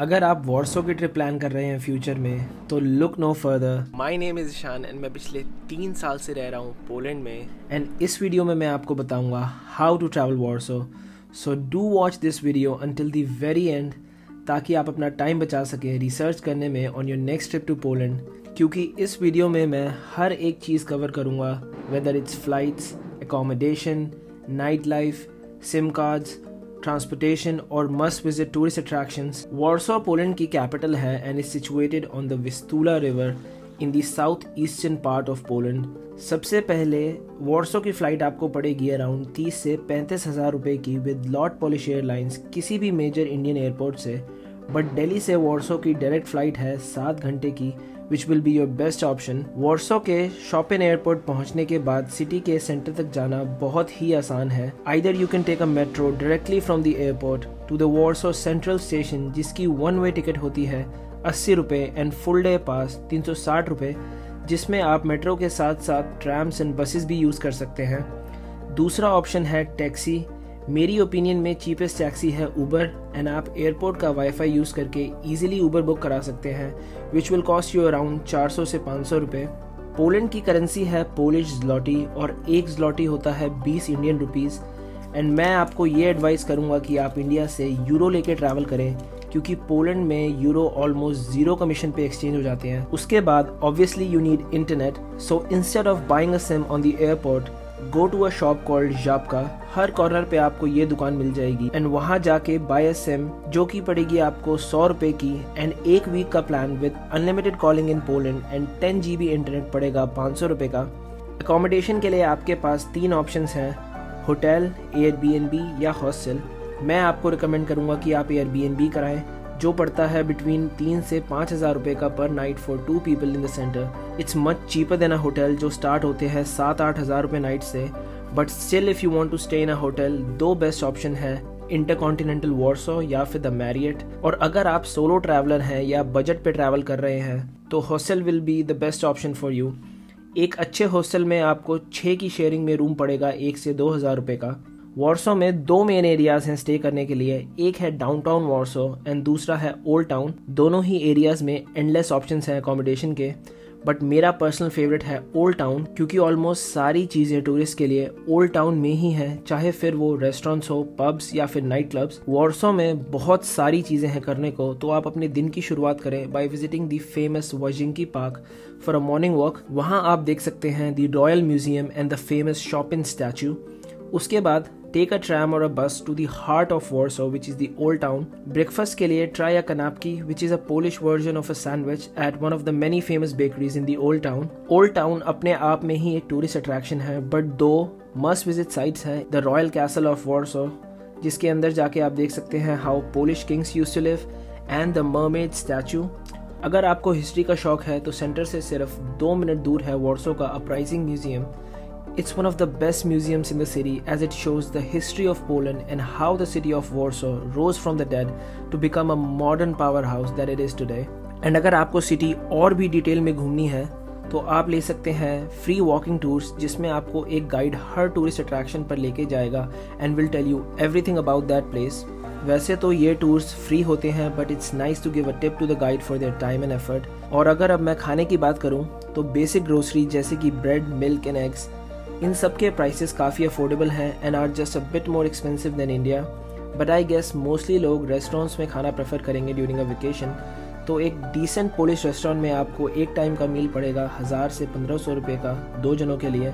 अगर आप वॉर्सो की ट्रिप प्लान कर रहे हैं फ्यूचर में तो look no further. My name is Ishan and मैं पिछले 3 साल से रह रहा हूँ पोलैंड में एंड इस वीडियो में मैं आपको बताऊँगा how to travel Warsaw. So do watch this video until the very end ताकि आप अपना टाइम बचा सकें रिसर्च करने में on your next trip to Poland, क्योंकि इस वीडियो में मैं हर एक चीज़ कवर करूँगा, whether it's flights, accommodation, night life, sim cards, transportation और must visit tourist attractions. Warsaw Poland की कैपिटल है and is situated on the Vistula river in the south eastern part of Poland. सबसे पहले Warsaw की flight आपको पड़ेगी around 30 से 35 हज़ार रुपये की विद लॉट पॉलिश एयरलाइंस किसी भी मेजर इंडियन एयरपोर्ट से। बट दिल्ली से वॉर्सो की डायरेक्ट फ़्लाइट है 7 घंटे की which will be your best option. Warsaw के शॉपिन एयरपोर्ट पहुंचने के बाद सिटी के सेंटर तक जाना बहुत ही आसान है। Either you can take a metro directly from the airport to the Warsaw central station, जिसकी 1 वे टिकट होती है 80 रुपये एंड फुल डे पास 360 रुपये, जिसमें आप मेट्रो के साथ साथ ट्रैम्स एंड बसेस भी यूज़ कर सकते हैं। दूसरा ऑप्शन है टैक्सी। मेरी ओपिनियन में चीपेस्ट टैक्सी है उबर एंड आप एयरपोर्ट का वाईफाई यूज़ करके इजीली उबर बुक करा सकते हैं which will cost you around 400 से 500 रुपये। पोलैंड की करेंसी है पोलिश ज़्लॉटी और एक ज़्लॉटी होता है 20 इंडियन रुपीज़। एंड मैं आपको ये एडवाइस करूँगा कि आप इंडिया से यूरो लेके ट्रैवल करें, क्योंकि पोलैंड में यूरो ऑलमोस्ट 0 कमीशन पे एक्सचेंज हो जाते हैं। उसके बाद obviously you need internet, so instead of buying a sim on the airport go to a shop called Zabka. हर कॉर्नर पे आपको ये दुकान मिल जाएगी एंड वहाँ जाके बाय अ सिम जो कि पड़ेगी आपको 100 रुपये की एंड 1 वीक का plan with unlimited calling in Poland and 10 GB internet पड़ेगा 500 रुपये का। अकोमोडेशन के लिए आपके पास 3 ऑप्शंस हैं, होटल, एयरबीएनबी या हॉस्टल। मैं आपको रिकमेंड करूँगा कि आप एयरबीएनबी कराएं, जो पड़ता है बिटवीन 3 से 5 हज़ार रुपये का per night for 2 people in the centre. It's much cheaper than a hotel जो स्टार्ट होते हैं 7-8 हज़ार रुपये नाइट से। But still if you want to stay in a hotel, 2 best option है, इंटरकॉन्टिनेंटल वॉर्सो या फिर द मैरियट। और अगर आप सोलो ट्रैवलर हैं या बजट पे ट्रैवल कर रहे हैं तो hostel will be the best option for you. एक अच्छे हॉस्टल में आपको 6 की शेयरिंग में रूम पड़ेगा 1 से 2 हज़ार रुपये का। वॉर्सो में 2 मेन एरियाज हैं स्टे करने के लिए, एक है डाउनटाउन वॉर्सो एंड दूसरा है ओल्ड टाउन। दोनों ही एरियाज में एंडलेस ऑप्शंस हैं अकोमोडेशन के, बट मेरा पर्सनल फेवरेट है ओल्ड टाउन, क्योंकि ऑलमोस्ट सारी चीज़ें टूरिस्ट के लिए ओल्ड टाउन में ही हैं, चाहे फिर वो रेस्टोरेंट्स हो, पब्स या फिर नाइट क्लब्स। वॉर्सो में बहुत सारी चीज़ें हैं करने को, तो आप अपने दिन की शुरुआत करें by visiting the famous Lazienki park for a morning walk. वहाँ आप देख सकते हैं the royal museum and the famous Chopin statue. उसके बाद टेक अ ट्रैम और a bus to the heart of Warsaw which is the old town. Breakfast के लिए try a kanapki which is a Polish version of a sandwich at one of the many famous bakeries in the old town. Old town अपने आप में ही एक tourist attraction है, but 2 must visit sites हैं। The royal castle of Warsaw, जिसके अंदर जाके आप देख सकते हैं how Polish kings used to live, and the mermaid statue. अगर आपको हिस्ट्री का शौक है तो सेंटर से सिर्फ 2 मिनट दूर है वॉर्सो का uprising museum. It's one of the best museums in the city as it shows the history of Poland and how the city of Warsaw rose from the dead to become a modern powerhouse that it is today. And अगर आपको city और भी detail में घूमनी है तो आप ले सकते हैं फ्री वॉकिंग टूर्स, जिसमें आपको एक गाइड हर टूरिस्ट अट्रैक्शन पर लेके जाएगा and will tell you everything about that place. वैसे तो ये टूर्स फ्री होते हैं, but it's nice to give a tip to the guide for their time and effort. और अगर अब मैं खाने की बात करूँ तो बेसिक ग्रोसरी जैसे कि ब्रेड, मिल्क एंड एग्स, इन सब के प्राइसेस काफ़ी अफोर्डेबल हैं and are just a bit more expensive than India. But I guess mostly लोग रेस्टोरेंट्स में खाना प्रेफर करेंगे ड्यूरिंग अ वेकेशन। तो एक डिसेंट पोलिश रेस्टोरेंट में आपको एक टाइम का मील पड़ेगा 1000 से 1500 रुपये का 2 जनों के लिए,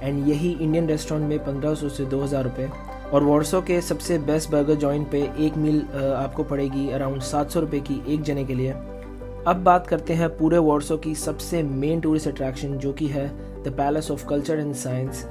एंड यही इंडियन रेस्टोरेंट में 1500 से 2000 रुपये। और वॉर्सो के सबसे बेस्ट बर्गर जॉइंट पे एक मील आपको पड़ेगी अराउंड 700 रुपये की 1 जने के लिए। अब बात करते हैं पूरे वॉर्सो की सबसे मेन टूरिस्ट अट्रैक्शन, जो कि है the palace of culture and science.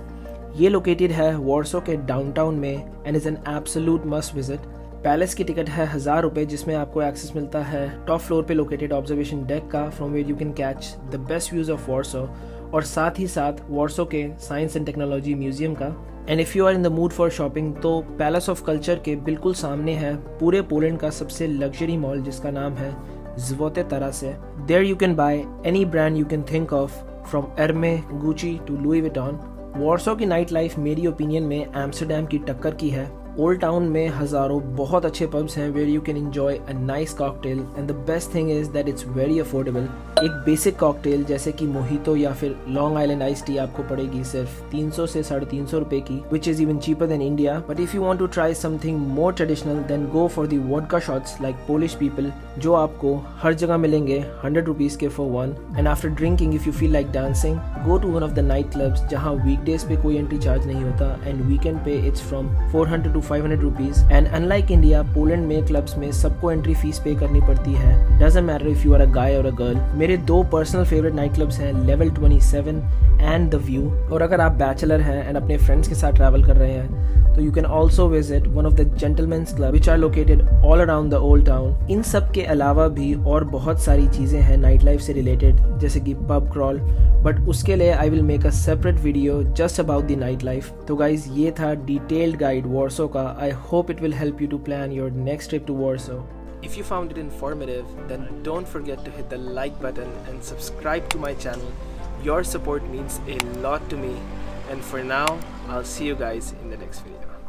ये लोकेटेड है वॉर्सो के डाउनटाउन में and is an absolute must visit. Palace की टिकट है 1000 रुपये, जिसमें आपको एक्सेस मिलता है टॉप फ्लोर पे लोकेटेड ऑब्जर्वेशन डेक का, from where you can catch the best views of Warsaw, और साथ ही साथ वॉर्सो के साइंस एंड टेक्नोलॉजी म्यूजियम का। And if you are in the mood for shopping तो पैलेस ऑफ कल्चर के बिल्कुल सामने है पूरे पोलैंड का सबसे लग्जरी मॉल, जिसका नाम है Zlote Tarasy. There you can buy any brand you can think of, from Hermes, Gucci to Louis Vuitton. Warsaw की नाइट लाइफ मेरी ओपिनियन में एम्स्टर्डम की टक्कर की है। ओल्ड टाउन में हज़ारों बहुत अच्छे पब्स हैं where you can enjoy a nice cocktail and the best thing is that it's very affordable. एक बेसिक कॉकटेल जैसे कि मोहितो या फिर लॉन्ग आइलैंड आइस टी आपको पड़ेगी सिर्फ 300 से 350 रुपए की, which is even cheaper than India. But if you want to try something more traditional then go for the vodka shots like Polish people, जो आपको हर जगह मिलेंगे 100 रुपीज़ के for one. And after drinking if you feel like dancing, go to one of the night clubs जहाँ weekdays पे कोई entry charge नहीं होता एंड वीकेंड पे it's from 400 to 500 rupees. And unlike India, Poland में clubs में सबको entry fee pay करनी पड़ती है, doesn't matter if you are a guy और अ गर्ल। मेरे दो पर्सनल फेवरेट नाइट क्लब्स हैं, लेवल 27 एंड द व्यू। और अगर आप बैचलर हैं एंड अपने फ्रेंड्स के साथ ट्रैवल कर रहे हैं तो you can also visit one of the gentlemen's club which are located all around the old town. इन सब के अलावा भी और बहुत सारी चीज़ें हैं नाइट लाइफ से रिलेटेड, जैसे कि पब क्रॉल, बट उसके लिए I will make a separate video just about the night life. तो गाइज ये था डिटेल्ड गाइड वॉर्सो का। I hope it will help you to plan your next trip to Warsaw. If you found it informative, then don't forget to hit the like button and subscribe to my channel. Your support means a lot to me. And for now, I'll see you guys in the next video.